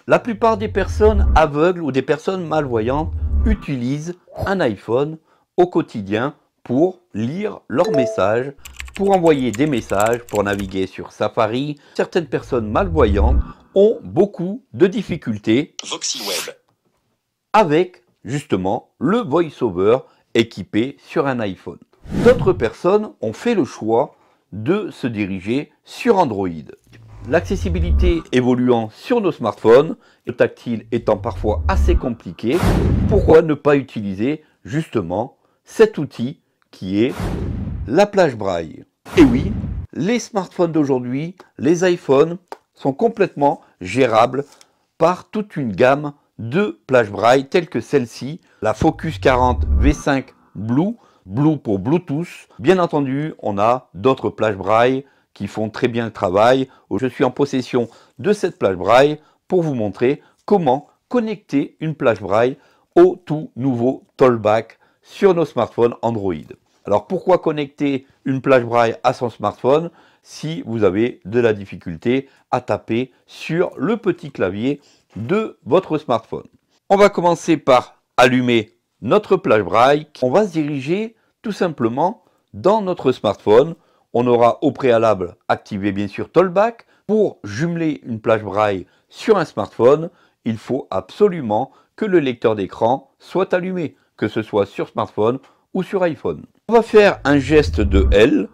La plupart des personnes aveugles ou des personnes malvoyantes utilisent un iPhone au quotidien pour lire leurs messages, pour envoyer des messages, pour naviguer sur Safari. Certaines personnes malvoyantes ont beaucoup de difficultés avec justement le VoiceOver équipé sur un iPhone. D'autres personnes ont fait le choix de se diriger sur Android. L'accessibilité évoluant sur nos smartphones, le tactile étant parfois assez compliqué, pourquoi ne pas utiliser justement cet outil qui est la plage braille? Et oui, les smartphones d'aujourd'hui, les iPhones, sont complètement gérables par toute une gamme de plages braille telles que celle-ci, la Focus 40 V5 Blue, Blue pour Bluetooth. Bien entendu, on a d'autres plages braille qui font très bien le travail. Je suis en possession de cette plage braille pour vous montrer comment connecter une plage braille au tout nouveau Tollback sur nos smartphones Android. Alors pourquoi connecter une plage braille à son smartphone si vous avez de la difficulté à taper sur le petit clavier de votre smartphone? On va commencer par allumer notre plage braille. On va se diriger tout simplement dans notre smartphone. On aura au préalable activé bien sûr Tollback. Pour jumeler une plage braille sur un smartphone, il faut absolument que le lecteur d'écran soit allumé, que ce soit sur smartphone ou sur iPhone. On va faire un geste de L.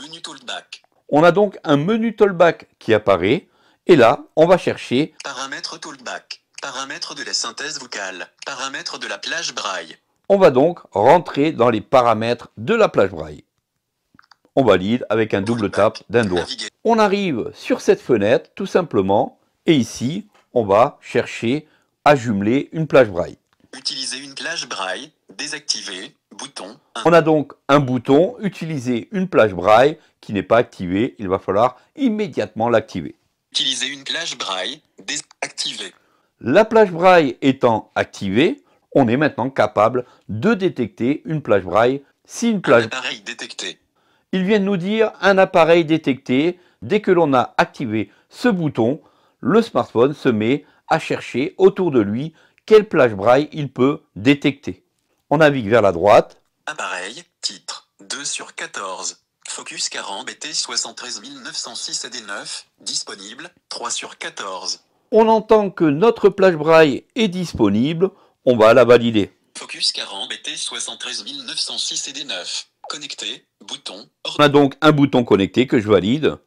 Menu Tollback. On a donc un menu Tollback qui apparaît. Et là, on va chercher Paramètres Tollback. Paramètres de la synthèse vocale. Paramètres de la plage braille. On va donc rentrer dans les paramètres de la plage braille. On valide avec un double tap d'un doigt. Naviguer. On arrive sur cette fenêtre tout simplement et ici on va chercher à jumeler une plage braille. Utiliser une plage braille. Désactiver. Bouton. On a donc un bouton utiliser une plage braille qui n'est pas activé. Il va falloir immédiatement l'activer. Utiliser une plage braille. Désactiver. La plage braille étant activée, on est maintenant capable de détecter une plage braille. Si une plage... Appareil détecté. Ils viennent nous dire un appareil détecté. Dès que l'on a activé ce bouton, le smartphone se met à chercher autour de lui quelle plage braille il peut détecter. On navigue vers la droite. Appareil. Titre. 2/14. Focus 40 BT 73906 AD9. Disponible. 3/14. On entend que notre plage braille est disponible. On va la valider. Focus 40 BT 73906 AD9. Connecté. Bouton. On a donc un bouton connecté que je valide.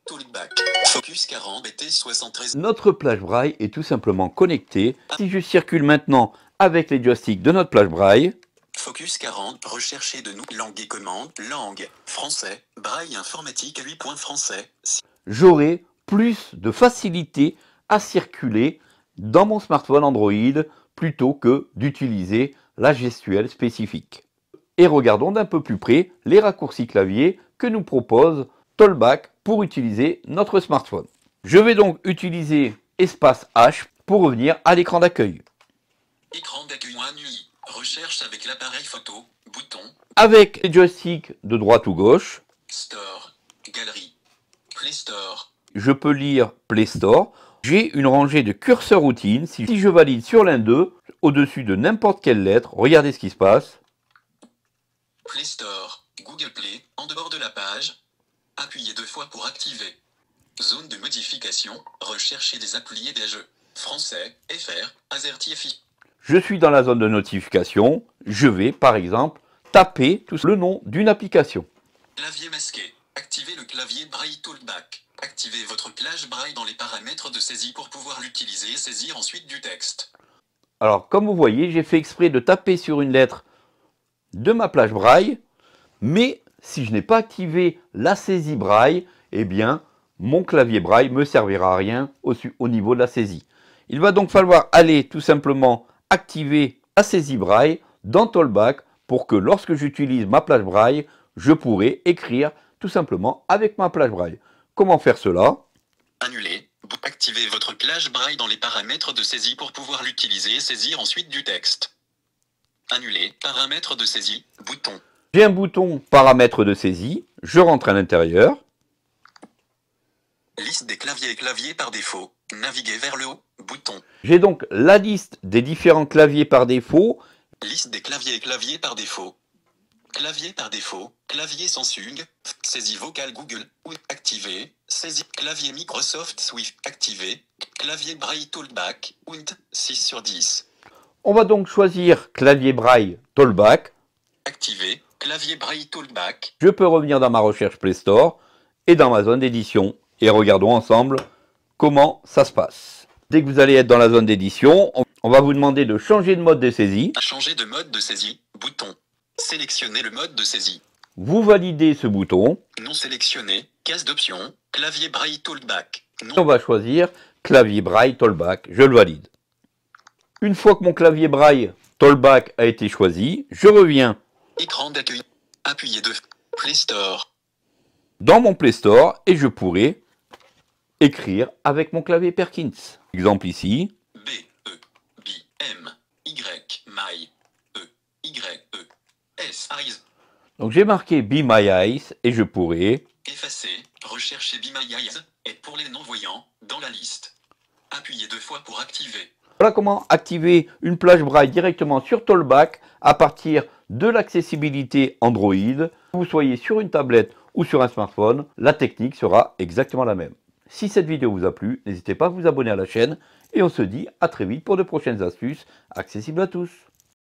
Tollback. Focus 40 BT 73. Notre plage braille est tout simplement connectée. Si je circule maintenant avec les joysticks de notre plage braille, Focus 40. Rechercher de nous. Langue et commande. Langue. Français. Braille informatique 8 points français. j'aurai plus de facilité à circuler dans mon smartphone Android plutôt que d'utiliser la gestuelle spécifique. Et regardons d'un peu plus près les raccourcis clavier que nous propose Tollback pour utiliser notre smartphone. Je vais donc utiliser espace H pour revenir à l'écran d'accueil. Écran d'accueil nuit. Recherche avec l'appareil photo. Bouton. Avec les joysticks de droite ou gauche, Store. Galerie. Play Store. je peux lire Play Store. J'ai une rangée de curseurs routines. Si je valide sur l'un d'eux, au-dessus de n'importe quelle lettre, regardez ce qui se passe. Play Store. Google Play. En dehors de la page. Appuyez 2 fois pour activer. Zone de modification. Rechercher des applis et des jeux. Français. FR. AZERTY. Je suis dans la zone de notification. Je vais, par exemple, taper le nom d'une application. Clavier masqué. Activez le clavier Braille Tollback. Activez votre plage Braille dans les paramètres de saisie pour pouvoir l'utiliser et saisir ensuite du texte. Alors, comme vous voyez, j'ai fait exprès de taper sur une lettre de ma plage braille, mais si je n'ai pas activé la saisie braille, eh bien, mon clavier braille ne me servira à rien au niveau de la saisie. Il va donc falloir aller tout simplement activer la saisie braille dans Tollback pour que lorsque j'utilise ma plage braille, je pourrai écrire tout simplement avec ma plage braille. Comment faire cela? Annuler. Activez votre plage Braille dans les paramètres de saisie pour pouvoir l'utiliser et saisir ensuite du texte. Annuler. Paramètres de saisie. Bouton. J'ai un bouton paramètres de saisie. Je rentre à l'intérieur. Liste des claviers et claviers par défaut. Naviguer vers le haut. Bouton. J'ai donc la liste des différents claviers par défaut. Liste des claviers et claviers par défaut. Clavier par défaut. Clavier Samsung. Saisie vocale Google. Ou activé. Saisie. Clavier Microsoft Swift. Activé. Clavier Braille Talkback. Unt. 6 sur 10. On va donc choisir clavier Braille Talkback. Activé. Clavier Braille Talkback. Je peux revenir dans ma recherche Play Store et dans ma zone d'édition. Et regardons ensemble comment ça se passe. Dès que vous allez être dans la zone d'édition, on va vous demander de changer de mode de saisie. Changer de mode de saisie. Bouton. Sélectionnez le mode de saisie. Vous validez ce bouton. Non sélectionné. Case d'options. Clavier Braille Talkback. Non. On va choisir clavier Braille Talkback. Je le valide. Une fois que mon clavier Braille Talkback a été choisi, je reviens Écran d'accueil. Appuyez de Play Store. dans mon Play Store et je pourrai écrire avec mon clavier Perkins. Exemple ici. B, E, B, M, Y, My, E, Y, E, S, Eyes. Donc j'ai marqué Be My Eyes et je pourrai Effacer, rechercher Be My Eyes, et pour les non-voyants, dans la liste. Appuyez 2 fois pour activer. Voilà comment activer une plage Braille directement sur Talkback à partir de l'accessibilité Android. Que vous soyez sur une tablette ou sur un smartphone, la technique sera exactement la même. Si cette vidéo vous a plu, n'hésitez pas à vous abonner à la chaîne et on se dit à très vite pour de prochaines astuces accessibles à tous.